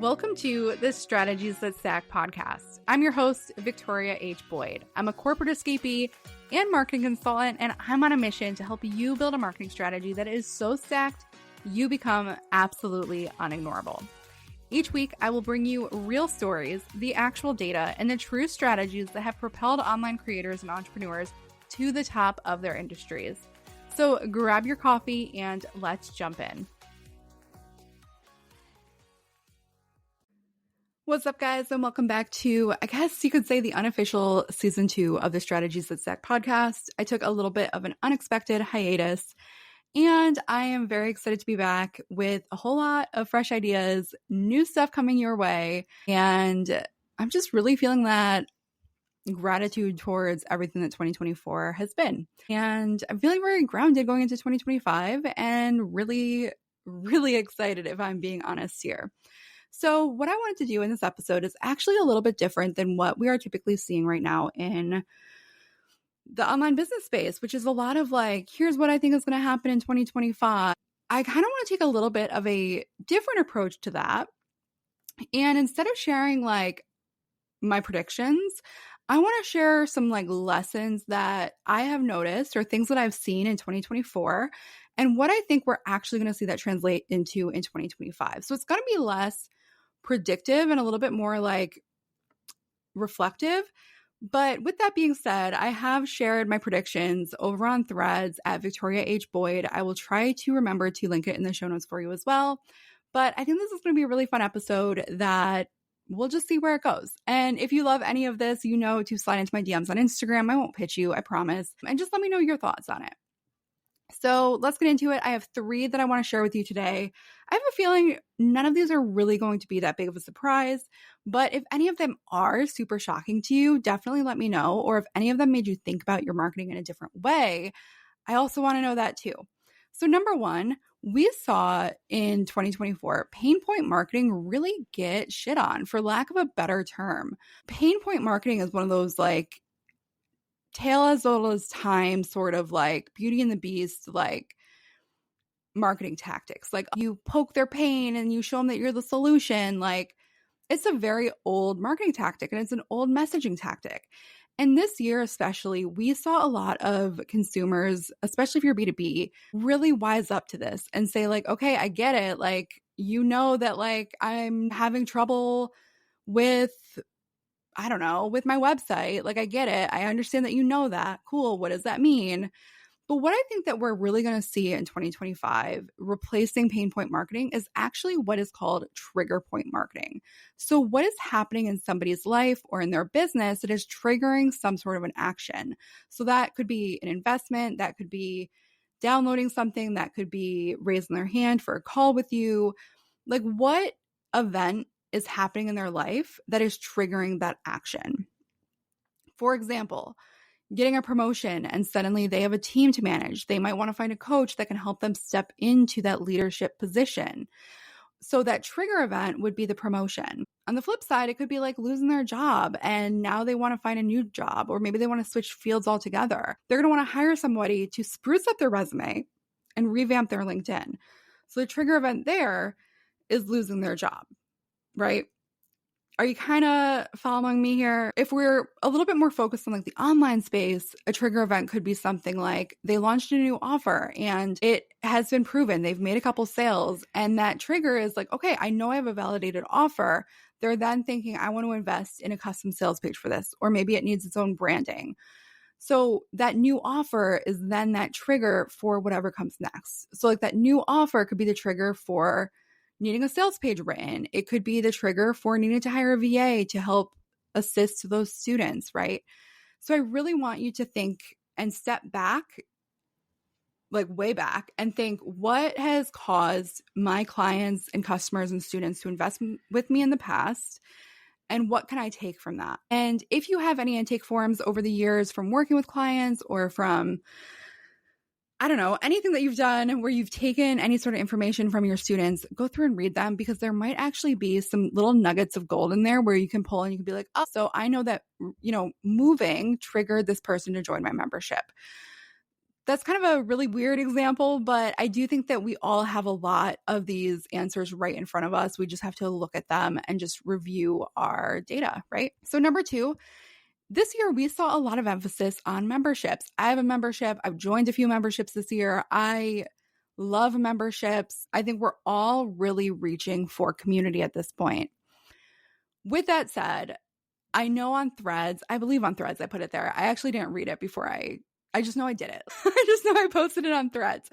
Welcome to the Strategies That Stack podcast. I'm your host, Victoria H. Boyd. I'm a corporate escapee and marketing consultant, and I'm on a mission to help you build a marketing strategy that is so stacked you become absolutely unignorable. Each week, I will bring you real stories, the actual data, and the true strategies that have propelled online creators and entrepreneurs to the top of their industries. So grab your coffee and let's jump in. What's up, guys, and welcome back to, I guess you could say, the unofficial season 2 of the Strategies That Stack podcast. I took a little bit of an unexpected hiatus, and I am very excited to be back with a whole lot of fresh ideas, new stuff coming your way, and I'm just really feeling that gratitude towards everything that 2024 has been. And I'm feeling very grounded going into 2025 and really, really excited, if I'm being honest here. So what I wanted to do in this episode is actually a little bit different than what we are typically seeing right now in the online business space, which is a lot of like, here's what I think is going to happen in 2025. I kind of want to take a little bit of a different approach to that. And instead of sharing like my predictions, I want to share some like lessons that I have noticed or things that I've seen in 2024 and what I think we're actually going to see that translate into in 2025. So it's going to be less predictive and a little bit more like reflective. But with that being said, I have shared my predictions over on Threads at Victoria H. Boyd. I will try to remember to link it in the show notes for you as well. But I think this is going to be a really fun episode that we'll just see where it goes. And if you love any of this, you know to slide into my DMs on Instagram. I won't pitch you, I promise. And just let me know your thoughts on it. So let's get into it. I have 3 that I want to share with you today. I have a feeling none of these are really going to be that big of a surprise, but if any of them are super shocking to you, definitely let me know. Or if any of them made you think about your marketing in a different way, I also want to know that too. So number 1, we saw in 2024, pain point marketing really get shit on, for lack of a better term. Pain point marketing is one of those like tale as old as time, sort of like Beauty and the Beast, like marketing tactics. Like you poke their pain and you show them that you're the solution. Like it's a very old marketing tactic and it's an old messaging tactic. And this year especially, we saw a lot of consumers, especially if you're B2B, really wise up to this and say like, okay, I get it. Like, you know that like I'm having trouble with, I don't know, with my website. Like, I get it. I understand that you know that. Cool. What does that mean? But what I think that we're really going to see in 2025, replacing pain point marketing, is actually what is called trigger point marketing. So what is happening in somebody's life or in their business that is triggering some sort of an action? So that could be an investment, that could be downloading something, that could be raising their hand for a call with you. Like, what event is happening in their life that is triggering that action? For example, getting a promotion and suddenly they have a team to manage. They might want to find a coach that can help them step into that leadership position. So that trigger event would be the promotion. On the flip side, it could be like losing their job and now they want to find a new job, or maybe they want to switch fields altogether. They're going to want to hire somebody to spruce up their resume and revamp their LinkedIn. So the trigger event there is losing their job, right? Are you kind of following me here? If we're a little bit more focused on like the online space, a trigger event could be something like they launched a new offer and it has been proven. They've made a couple sales and that trigger is like, okay, I know I have a validated offer. They're then thinking, I want to invest in a custom sales page for this, or maybe it needs its own branding. So that new offer is then that trigger for whatever comes next. So like that new offer could be the trigger for needing a sales page written. It could be the trigger for needing to hire a VA to help assist those students, right? So I really want you to think and step back, like way back, and think, what has caused my clients and customers and students to invest with me in the past? And what can I take from that? And if you have any intake forms over the years from working with clients or from, I don't know, anything that you've done where you've taken any sort of information from your students, go through and read them, because there might actually be some little nuggets of gold in there where you can pull and you can be like, oh, so I know that, moving triggered this person to join my membership. That's kind of a really weird example, but I do think that we all have a lot of these answers right in front of us. We just have to look at them and just review our data, right? So number 2, this year we saw a lot of emphasis on memberships. I have a membership. I've joined a few memberships this year. I love memberships. I think we're all really reaching for community at this point. With that said, I know on Threads, I believe on Threads, I put it there. I actually didn't read it before I just know I did it. I just know I posted it on Threads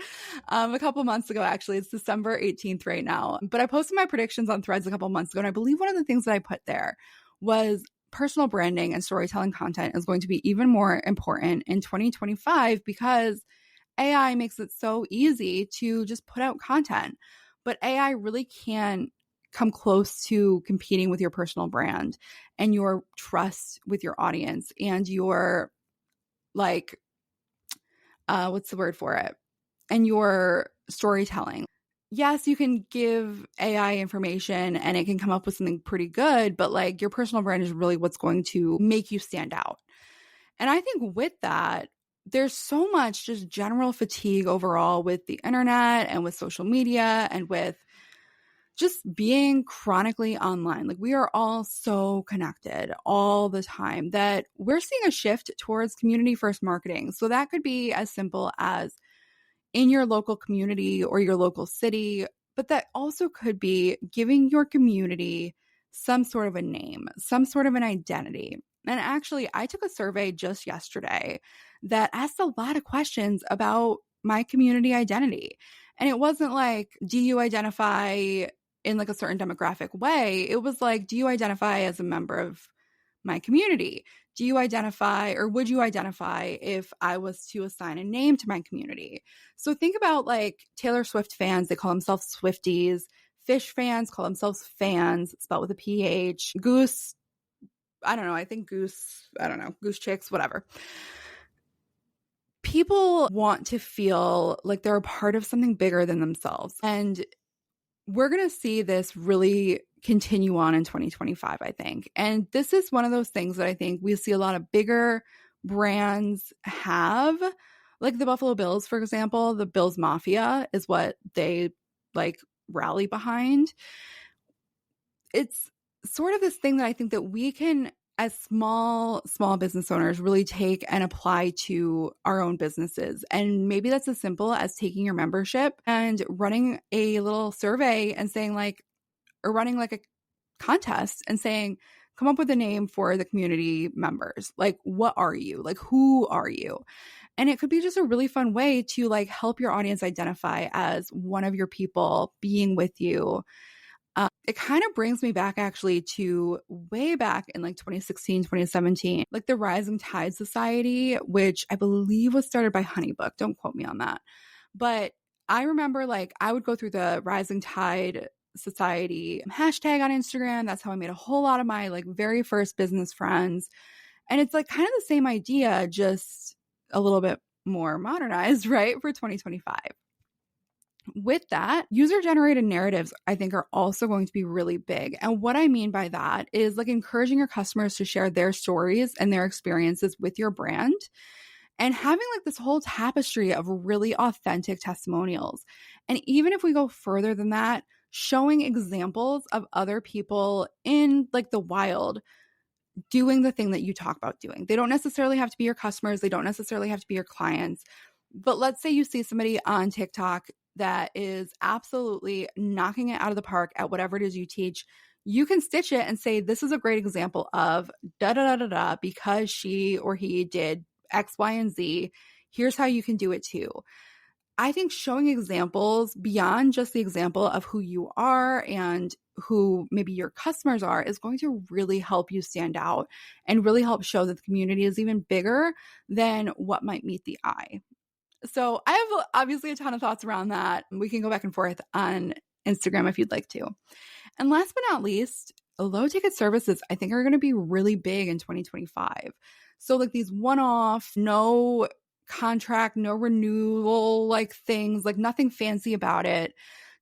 a couple months ago, actually. It's December 18th right now. But I posted my predictions on Threads a couple months ago. And I believe one of the things that I put there was personal branding and storytelling content is going to be even more important in 2025 because AI makes it so easy to just put out content. But AI really can't come close to competing with your personal brand and your trust with your audience and your like what's the word for it? And your storytelling. Yes, you can give AI information and it can come up with something pretty good, but like your personal brand is really what's going to make you stand out. And I think with that, there's so much just general fatigue overall with the internet and with social media and with just being chronically online. Like we are all so connected all the time that we're seeing a shift towards community first marketing. So that could be as simple as in your local community or your local city, but that also could be giving your community some sort of a name, some sort of an identity. And actually, I took a survey just yesterday that asked a lot of questions about my community identity. And it wasn't like, do you identify in like a certain demographic way? It was like, do you identify as a member of my community? Do you identify or would you identify if I was to assign a name to my community? So think about like Taylor Swift fans, they call themselves Swifties. Fish fans call themselves fans, spelled with a PH. Goose, I don't know, I think goose, I don't know, goose chicks, whatever. People want to feel like they're a part of something bigger than themselves. And we're going to see this really continue on in 2025, I think. And this is one of those things that I think we see a lot of bigger brands have, like the Buffalo Bills, for example. The Bills Mafia is what they like rally behind. It's sort of this thing that I think that we can, as small business owners, really take and apply to our own businesses. And maybe that's as simple as taking your membership and running a little survey and saying like, or running like a contest and saying, come up with a name for the community members. Like, what are you? Like, who are you? And it could be just a really fun way to like help your audience identify as one of your people being with you. It kind of brings me back actually to way back in like 2016, 2017, like the Rising Tide Society, which I believe was started by Honeybook. Don't quote me on that. But I remember like I would go through the Rising Tide Society hashtag on Instagram. That's how I made a whole lot of my like very first business friends. And it's like kind of the same idea, just a little bit more modernized, right? For 2025. With that, user generated narratives, I think, are also going to be really big. And what I mean by that is like encouraging your customers to share their stories and their experiences with your brand and having like this whole tapestry of really authentic testimonials. And even if we go further than that, showing examples of other people in like the wild doing the thing that you talk about doing. They don't necessarily have to be your customers. They don't necessarily have to be your clients. But let's say you see somebody on TikTok that is absolutely knocking it out of the park at whatever it is you teach. You can stitch it and say, this is a great example of da da da da da because she or he did X, Y, and Z. Here's how you can do it too. I think showing examples beyond just the example of who you are and who maybe your customers are is going to really help you stand out and really help show that the community is even bigger than what might meet the eye. So I have obviously a ton of thoughts around that. We can go back and forth on Instagram if you'd like to. And last but not least, low ticket services I think are going to be really big in 2025. So like these one-off, no contract, no renewal like things, like nothing fancy about it,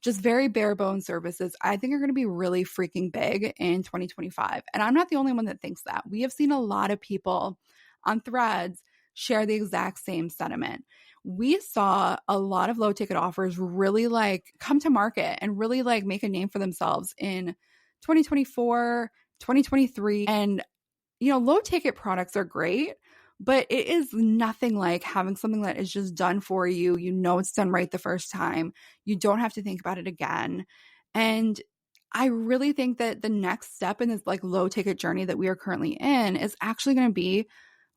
just very bare bones services, I think are going to be really freaking big in 2025. And I'm not the only one that thinks that. We have seen a lot of people on Threads share the exact same sentiment. we saw a lot of low ticket offers really like come to market and really like make a name for themselves in 2024, 2023. And, low ticket products are great, but it is nothing like having something that is just done for you. It's done right the first time. You don't have to think about it again. And I really think that the next step in this like low ticket journey that we are currently in is actually going to be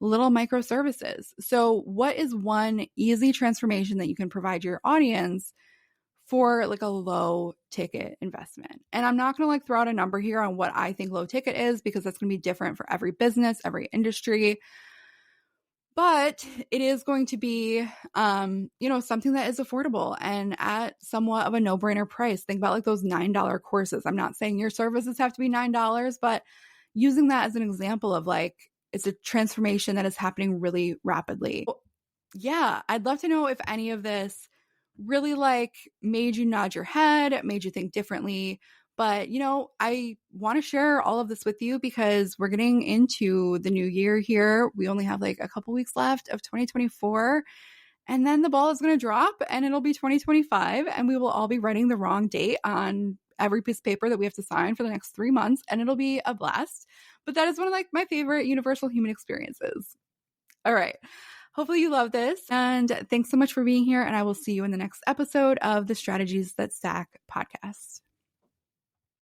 little microservices. So, what is one easy transformation that you can provide your audience for like a low ticket investment? And I'm not going to like throw out a number here on what I think low ticket is because that's going to be different for every business, every industry. But it is going to be, something that is affordable and at somewhat of a no-brainer price. Think about like those $9 courses. I'm not saying your services have to be $9, but using that as an example of like, it's a transformation that is happening really rapidly. Yeah, I'd love to know if any of this really like made you nod your head, made you think differently. But, I want to share all of this with you because we're getting into the new year here. We only have like a couple weeks left of 2024. And then the ball is going to drop and it'll be 2025. And we will all be writing the wrong date on every piece of paper that we have to sign for the next 3 months. And it'll be a blast. But that is one of like my favorite universal human experiences. All right. Hopefully you love this. And thanks so much for being here. And I will see you in the next episode of the Strategies That Stack podcast.